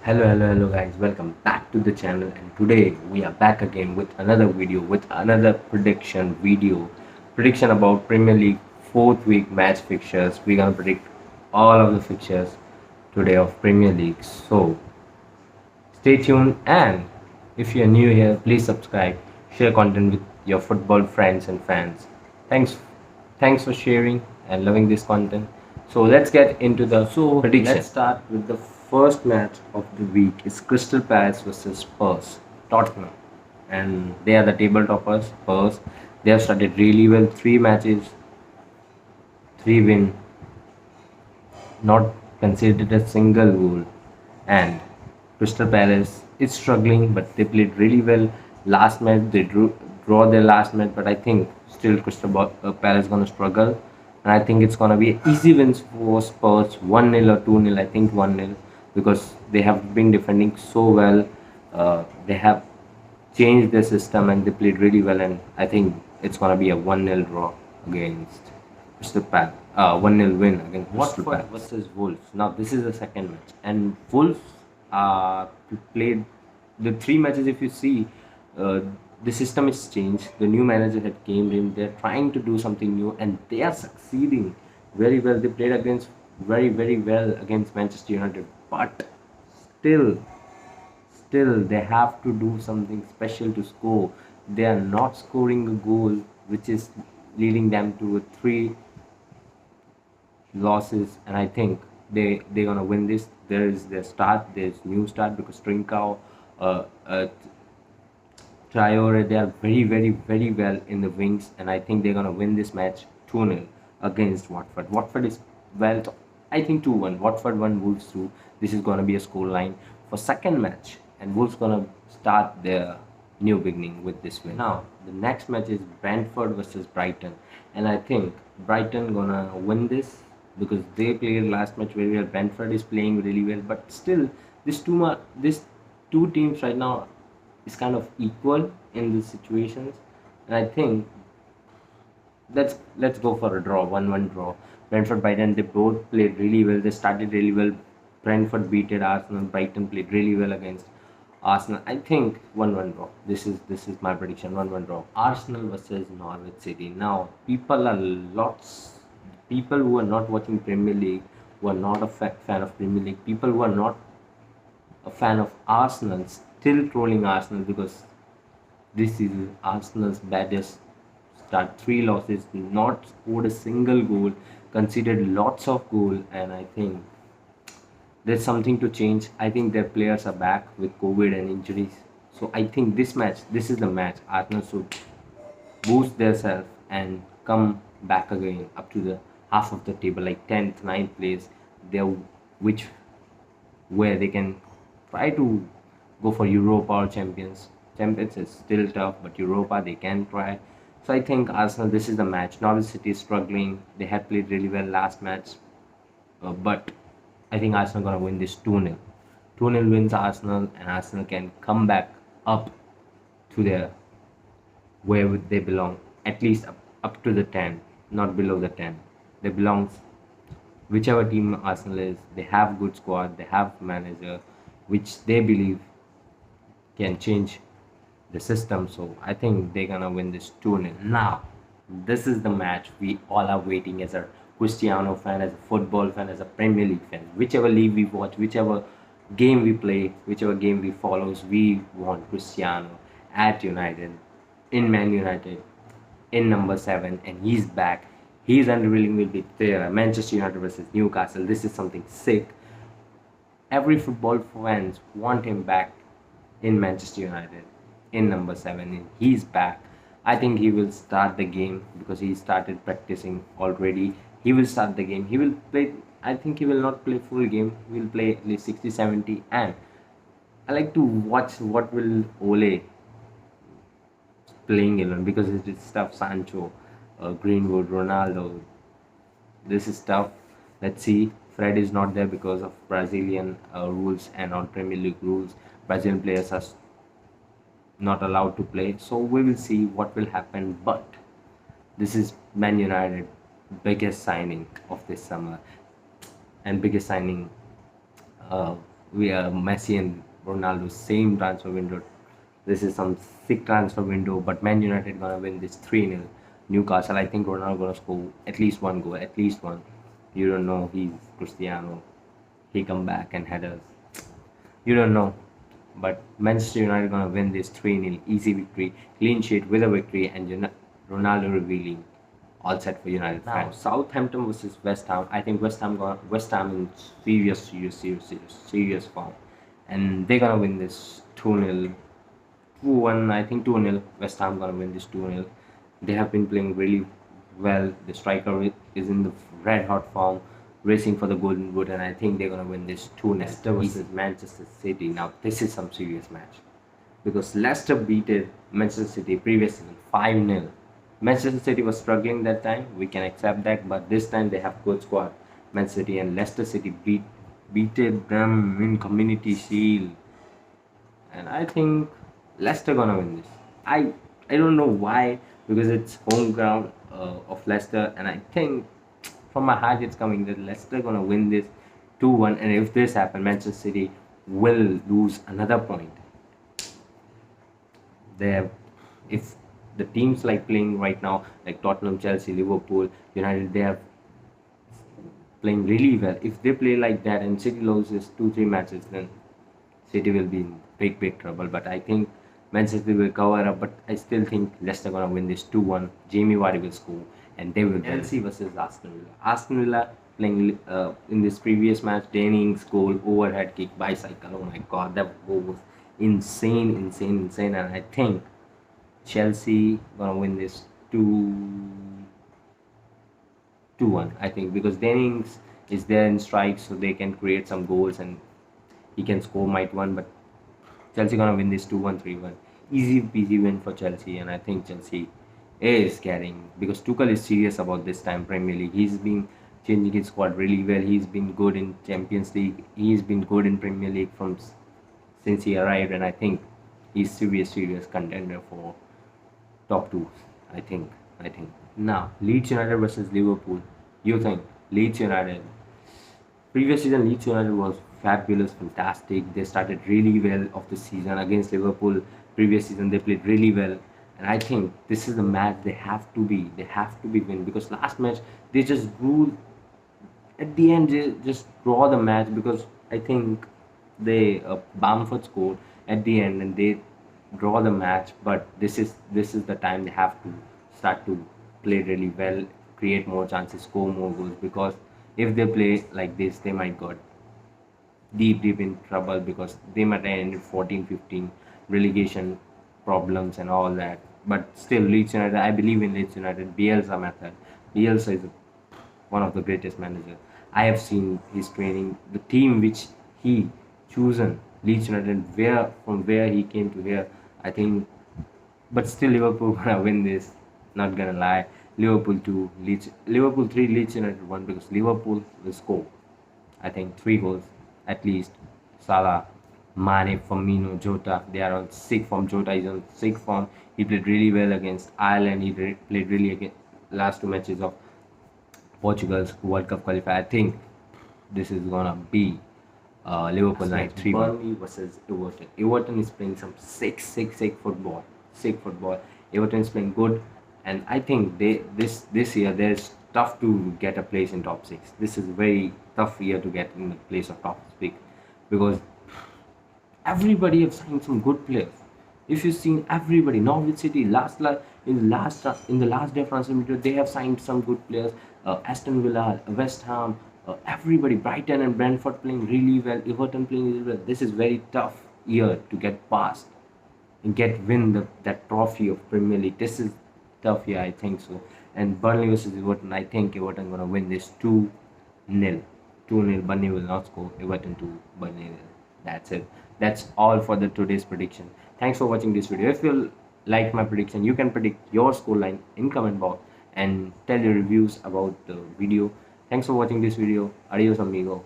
Hello guys, welcome back to the channel, and today we are back again with another video, with another prediction about Premier League fourth week match fixtures. We're gonna predict all of the fixtures today of Premier League. So stay tuned, and if you're new here, please subscribe, share content with your football friends and fans. Thanks thanks for sharing and loving this content. So let's get into the prediction. Let's start with the first match of the week. It's Crystal Palace versus Spurs, Tottenham, and they are the table toppers. Spurs, they have started really well. Three matches, three win, not conceded a single goal, and Crystal Palace is struggling, but they played really well. Last match they draw their last match, but I think still Palace gonna struggle, and I think it's gonna be easy wins for Spurs, 1-0 or 2-0. I think 1-0 because they have been defending so well. They have changed their system and they played really well, and I think it's gonna be a 1-0 draw against Crystal Palace. 1-0 win against Crystal Palace versus Wolves. Now this is the second match, and Wolves played the three matches. If you see, the system is changed. The new manager had came in. They're trying to do something new, and they are succeeding very well. They played against very well against Manchester United, but still still they have to do something special to score. They are not scoring a goal, which is leading them to a three losses, and I think they're gonna win this. There is their start. There's new start because Trincao, Traore, they are very well in the wings, and I think they're gonna win this match 2-0 against Watford. Watford is well, I think 2-1. Watford 1, Wolves 2. This is gonna be a score line for second match, and Wolves gonna start their new beginning with this win. Now the next match is Brentford versus Brighton, and I think Brighton gonna win this because they played last match very well. Brentford is playing really well, but still this two teams right now is kind of equal in these situations, and I think let's go for a draw, 1-1 draw. Brentford, Brighton, they both played really well. They started really well. Brentford beated Arsenal. Brighton played really well against Arsenal. I think 1-1 draw. This is my prediction. 1-1 draw. Arsenal versus Norwich City. Now people who are not watching Premier League, who are not a fan of Premier League, people who are not a fan of Arsenal, still trolling Arsenal because this is Arsenal's baddest start. Three losses, not scored a single goal, conceded lots of goal, and I think there's something to change. I think their players are back with COVID and injuries. So I think this is the match. Arsenal should boost themselves and come back again up to the half of the table, like 10th, 9th place. They're which where they can try to go for Europa or Champions. Champions is still tough, but Europa they can try. So I think Arsenal, this is the match. Norwich City is struggling. They had played really well last match, but I think Arsenal gonna win this 2-0. 2-0 wins Arsenal, and Arsenal can come back up to their where they belong, at least up to the 10, not below the 10. They belong whichever team Arsenal is. They have good squad. They have manager, which they believe can change the system. So I think they're gonna win this 2-0. Now, this is the match we all are waiting as a Cristiano fan, as a football fan, as a Premier League fan. Whichever league we watch, whichever game we play, whichever game we follows, we want Cristiano at United, in Man United, in number 7, and he's back. His unveiling will be there. Manchester United versus Newcastle. This is something sick. Every football fans want him back in Manchester United, in number 7, and he's back. I think he will start the game because he started practicing already. He will start the game. He will play. I think he will not play full game. He will play at least 60, 70. And I like to watch what will Ole playing 11 because it is stuff. Sancho, Greenwood, Ronaldo. This is tough. Let's see. Fred is not there because of Brazilian rules and not Premier League rules. Brazilian players are not allowed to play. So we will see what will happen. But this is Man United biggest signing of this summer and biggest signing we are Messi and Ronaldo same transfer window. This is some sick transfer window, but Man United gonna win this 3-0. Newcastle, I think Ronaldo gonna score at least one goal, at least one. You don't know, he's Cristiano. He come back and headers. You don't know. But Manchester United gonna win this 3-0, easy victory, clean sheet with a victory, and Ronaldo revealing all set for United fans. Southampton versus West Ham. I think West Ham in serious form, and they're gonna win this 2-0, 2-1. I think 2-0. West Ham gonna win this 2-0. They have been playing really well. The striker is in the red hot form, racing for the golden boot, and I think they're gonna win this 2-0. Leicester versus Manchester City. Now this is some serious match because Leicester beat Manchester City previous season 5-0. Manchester City was struggling that time. We can accept that, but this time they have good squad. Manchester City and Leicester City beated them in Community Shield, and I think Leicester gonna win this. I don't know why, because it's home ground of Leicester, and I think from my heart it's coming that Leicester gonna win this 2-1. And if this happens, Manchester City will lose another point. If the teams like playing right now, like Tottenham, Chelsea, Liverpool, United, they are playing really well. If they play like that and City loses 2-3 matches, then City will be in big trouble. But I think Manchester will cover up. But I still think Leicester gonna win this 2-1. Jamie Vardy will score, and they will. Chelsea versus Aston Villa. Aston Villa playing in this previous match. Denning's goal, overhead kick, bicycle. Oh my God, that goal was insane. And I think Chelsea gonna win this 2-1. I think because Dennings is there in strike, so they can create some goals and he can score might one. But Chelsea gonna win this 2-1, 3-1. Easy peasy win for Chelsea, and I think Chelsea is carrying because Tuchel is serious about this time Premier League. He's been changing his squad really well. He's been good in Champions League. He's been good in Premier League since he arrived, and I think he's serious contender for top two. I think. Now Leeds United versus Liverpool. You think Leeds United? Previous season Leeds United was fabulous, fantastic. They started really well of the season against Liverpool. Previous season they played really well, and I think this is the match they have to be win, because last match they just drew. At the end they just draw the match because I think they Bamford scored at the end and they draw the match. But this is the time they have to start to play really well, create more chances, score more goals, because if they play like this they might got deep in trouble, because they might end 14-15 relegation problems and all that. But still Leeds United, I believe in Leeds United. Bielsa method. Bielsa is one of the greatest managers. I have seen his training, the team which he chosen, Leeds United, from where he came to here. I think, but still Liverpool gonna win this. Not gonna lie. Liverpool 3, Leeds United 1, because Liverpool will score, I think, 3 goals at least. Salah, Mane, Firmino, Jota, they are on sick form. Jota is on sick form. He played really well against Ireland. He played really against last 2 matches of Portugal's World Cup qualifier. I think this is gonna be Liverpool night 3. Burnley versus Everton. Everton is playing some sick football. Everton is playing good, and I think this year there's tough to get a place in top 6. This is very tough year to get in the place of top 6, because everybody have signed some good players. If you've seen everybody, Norwich City in the last day transfer window, they have signed some good players. Aston Villa, West Ham, everybody, Brighton and Brentford playing really well. Everton playing really well. This is very tough year to get past and win that trophy of Premier League. This is tough year, I think so. And Burnley versus Everton, I think Everton gonna win this 2-0. Burnley will not score. Everton 2, Burnley 0. That's it. That's all for today's prediction. Thanks for watching this video. If you like my prediction, you can predict your scoreline in comment box and tell your reviews about the video. Thanks for watching this video. Adios amigo.